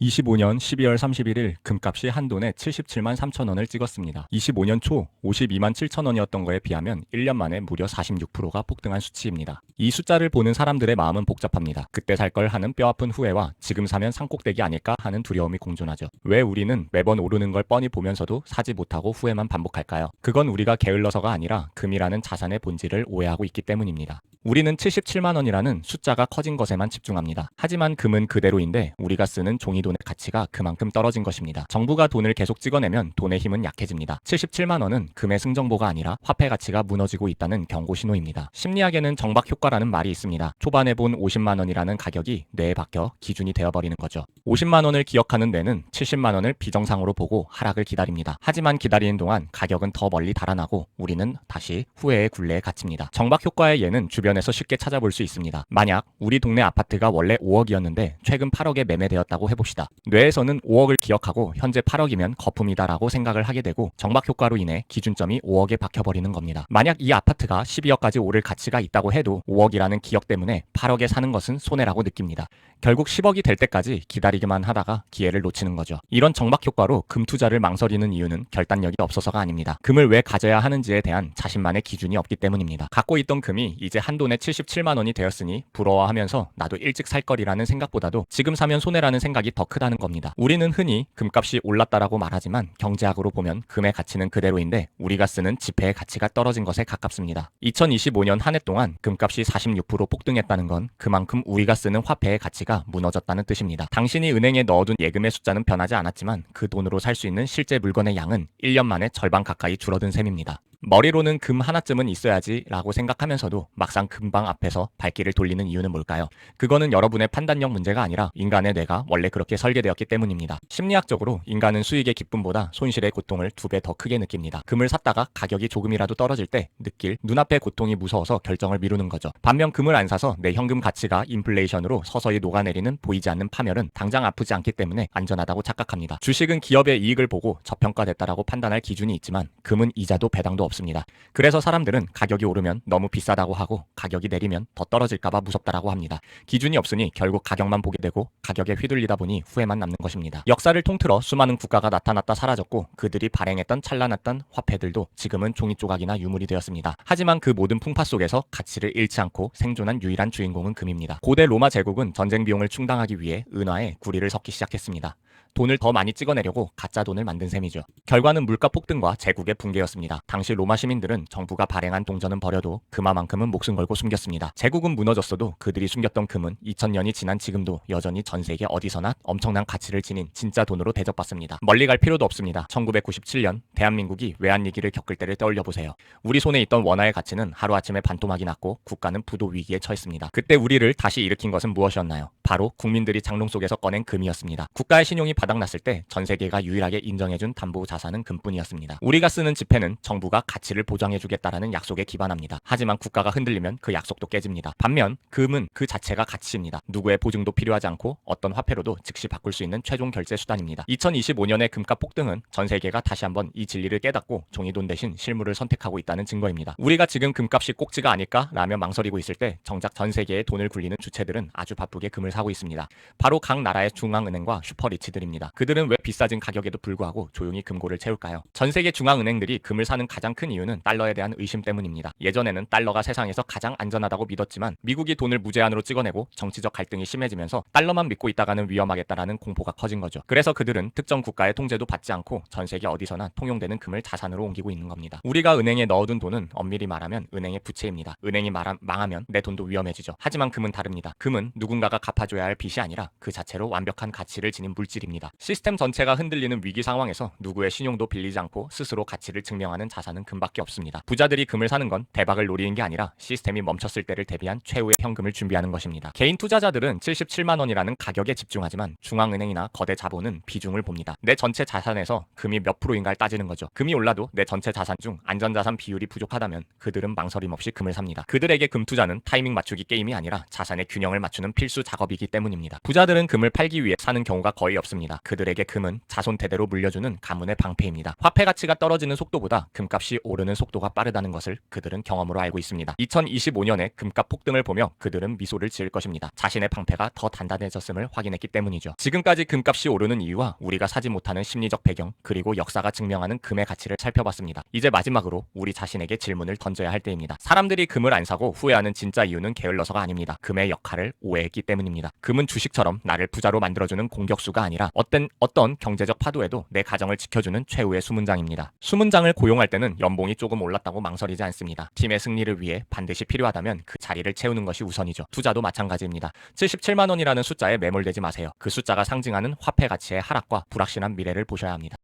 25년 12월 31일 금값이 한돈에 77만 3천 원을 찍었습니다. 25년 초 52만 7천 원이었던 거에 비하면 1년 만에 무려 46%가 폭등한 수치입니다. 이 숫자를 보는 사람들의 마음은 복잡합니다. 그때 살 걸 하는 뼈아픈 후회와 지금 사면 산꼭대기 아닐까 하는 두려움이 공존하죠. 왜 우리는 매번 오르는 걸 뻔히 보면서도 사지 못하고 후회만 반복할까요? 그건 우리가 게을러서가 아니라 금이라는 자산의 본질을 오해하고 있기 때문입니다. 우리는 77만 원이라는 숫자가 커진 것에만 집중합니다. 하지만 금은 그대로인데 우리가 쓰는 종이돈의 가치가 그만큼 떨어진 것입니다. 정부가 돈을 계속 찍어내면 돈의 힘은 약해집니다. 77만 원은 금의 승정보가 아니라 화폐 가치가 무너지고 있다는 경고 신호입니다. 심리학에는 정박 효과라는 말이 있습니다. 초반에 본 50만 원이라는 가격이 뇌에 박혀 기준이 되어버리는 거죠. 50만 원을 기억하는 뇌는 70만 원을 비정상으로 보고 하락을 기다립니다. 하지만 기다리는 동안 가격은 더 멀리 달아나고 우리는 다시 후회의 굴레에 갇힙니다. 정박 효과의 예는 주변에서 쉽게 찾아볼 수 있습니다. 만약 우리 동네 아파트가 원래 5억이었는데 최근 8억에 매매되었다고 해봅시다. 뇌에서는 5억을 기억하고 현재 8억이면 거품이다라고 생각을 하게 되고 정박 효과로 인해 기준점이 5억에 박혀버리는 겁니다. 만약 이 아파트가 12억까지 오를 가치가 있다고 해도 5억이라는 기억 때문에 8억에 사는 것은 손해라고 느낍니다. 결국 10억이 될 때까지 기다리기만 하다가 기회를 놓치는 거죠. 이런 정박 효과로 금 투자를 망설이는 이유는 결단력이 없어서가 아닙니다. 금을 왜 가져야 하는지에 대한 자신만의 기준이 없기 때문입니다. 갖고 있던 금이 이제 한돈에 77만 원이 되었으니 부러워하면서 나도 일찍 살 거리라는 생각보다도 지금 사면 손해라는 생각이 더 크다는 겁니다. 우리는 흔히 금값이 올랐다라고 말하지만 경제학으로 보면 금의 가치는 그대로인데 우리가 쓰는 지폐의 가치가 떨어진 것에 가깝습니다. 2025년 한 해 동안 금값이 46% 폭등했다는 건 그만큼 우리가 쓰는 화폐의 가치가 무너졌다는 뜻입니다. 당신이 은행에 넣어둔 예금의 숫자는 변하지 않았지만 그 돈으로 살 수 있는 실제 물건의 양은 1년 만에 절반 가까이 줄어든 셈입니다. 머리로는 금 하나쯤은 있어야지 라고 생각하면서도 막상 금방 앞에서 발길을 돌리는 이유는 뭘까요? 그거는 여러분의 판단력 문제가 아니라 인간의 뇌가 원래 그렇게 설계되었기 때문입니다. 심리학적으로 인간은 수익의 기쁨보다 손실의 고통을 2배 더 크게 느낍니다. 금을 샀다가 가격이 조금이라도 떨어질 때 느낄 눈앞의 고통이 무서워서 결정을 미루는 거죠. 반면 금을 안 사서 내 현금 가치가 인플레이션으로 서서히 녹아내리는 보이지 않는 파멸은 당장 아프지 않기 때문에 안전하다고 착각합니다. 주식은 기업의 이익을 보고 저평가됐다라고 판단할 기준이 있지만 금은 이자도 배당도 없습니다. 그래서 사람들은 가격이 오르면 너무 비싸다고 하고 가격이 내리면 더 떨어질까봐 무섭다라고 합니다. 기준이 없으니 결국 가격만 보게 되고 가격에 휘둘리다 보니 후회만 남는 것입니다. 역사를 통틀어 수많은 국가가 나타났다 사라졌고 그들이 발행했던 찬란했던 화폐들도 지금은 종이 조각이나 유물이 되었습니다. 하지만 그 모든 풍파 속에서 가치를 잃지 않고 생존한 유일한 주인공은 금입니다. 고대 로마 제국은 전쟁 비용을 충당하기 위해 은화에 구리를 섞기 시작했습니다. 돈을 더 많이 찍어내려고 가짜 돈을 만든 셈이죠. 결과는 물가 폭등과 제국의 붕괴였습니다. 당시 로마 시민들은 정부가 발행한 동전은 버려도 금화만큼은 목숨 걸고 숨겼습니다. 제국은 무너졌어도 그들이 숨겼던 금은 2000년이 지난 지금도 여전히 전 세계 어디서나 엄청난 가치를 지닌 진짜 돈으로 대접받습니다. 멀리 갈 필요도 없습니다. 1997년 대한민국이 외환위기를 겪을 때를 떠올려보세요. 우리 손에 있던 원화의 가치는 하루아침에 반토막이 났고 국가는 부도 위기에 처했습니다. 그때 우리를 다시 일으킨 것은 무엇이었나요? 바로 국민들이 장롱 속에서 꺼낸 금이었습니다. 국가의 신용이 바닥났을 때 전 세계가 유일하게 인정해준 담보 자산은 금뿐이었습니다. 우리가 쓰는 지폐는 정부가 가치를 보장해주겠다라는 약속에 기반합니다. 하지만 국가가 흔들리면 그 약속도 깨집니다. 반면 금은 그 자체가 가치입니다. 누구의 보증도 필요하지 않고 어떤 화폐로도 즉시 바꿀 수 있는 최종 결제 수단입니다. 2025년의 금값 폭등은 전 세계가 다시 한번 이 진리를 깨닫고 종이돈 대신 실물을 선택하고 있다는 증거입니다. 우리가 지금 금값이 꼭지가 아닐까라며 망설이고 있을 때 정작 전 세계의 돈을 굴리는 주체들은 아주 바쁘게 금을 사고 있습니다. 바로 각 나라의 중앙은행과 슈퍼리치들입니다. 그들은 왜 비싸진 가격에도 불구하고 조용히 금고를 채울까요? 전 세계 중앙은행들이 금을 사는 가장 큰 이유는 달러에 대한 의심 때문입니다. 예전에는 달러가 세상에서 가장 안전하다고 믿었지만 미국이 돈을 무제한으로 찍어내고 정치적 갈등이 심해지면서 달러만 믿고 있다가는 위험하겠다라는 공포가 커진 거죠. 그래서 그들은 특정 국가의 통제도 받지 않고 전 세계 어디서나 통용되는 금을 자산으로 옮기고 있는 겁니다. 우리가 은행에 넣어둔 돈은 엄밀히 말하면 은행의 부채입니다. 은행이 망하면 내 돈도 위험해지죠. 하지만 금은 다릅니다. 금은 누군가가 갚아줘야 할 빚이 아니라 그 자체로 완벽한 가치를 지닌 물질입니다. 시스템 전체가 흔들리는 위기 상황에서 누구의 신용도 빌리지 않고 스스로 가치를 증명하는 자산은 금밖에 없습니다. 부자들이 금을 사는 건 대박을 노리는 게 아니라 시스템이 멈췄을 때를 대비한 최후의 현금을 준비하는 것입니다. 개인 투자자들은 77만 원이라는 가격에 집중하지만 중앙은행이나 거대 자본은 비중을 봅니다. 내 전체 자산에서 금이 몇 프로인가를 따지는 거죠. 금이 올라도 내 전체 자산 중 안전자산 비율이 부족하다면 그들은 망설임 없이 금을 삽니다. 그들에게 금 투자는 타이밍 맞추기 게임이 아니라 자산의 균형을 맞추는 필수 작업이기 때문입니다. 부자들은 금을 팔기 위해 사는 경우가 거의 없습니다. 없습니다. 그들에게 금은 자손대대로 물려주는 가문의 방패입니다. 화폐 가치가 떨어지는 속도보다 금값이 오르는 속도가 빠르다는 것을 그들은 경험으로 알고 있습니다. 2025년에 금값 폭등을 보며 그들은 미소를 지을 것입니다. 자신의 방패가 더 단단해졌음을 확인했기 때문이죠. 지금까지 금값이 오르는 이유와 우리가 사지 못하는 심리적 배경, 그리고 역사가 증명하는 금의 가치를 살펴봤습니다. 이제 마지막으로 우리 자신에게 질문을 던져야 할 때입니다. 사람들이 금을 안 사고 후회하는 진짜 이유는 게을러서가 아닙니다. 금의 역할을 오해했기 때문입니다. 금은 주식처럼 나를 부자로 만들어주는 공격수가 아니라 어떤 경제적 파도에도 내 가정을 지켜주는 최후의 수문장입니다. 수문장을 고용할 때는 연봉이 조금 올랐다고 망설이지 않습니다. 팀의 승리를 위해 반드시 필요하다면 그 자리를 채우는 것이 우선이죠. 투자도 마찬가지입니다. 77만 원이라는 숫자에 매몰되지 마세요. 그 숫자가 상징하는 화폐 가치의 하락과 불확실한 미래를 보셔야 합니다.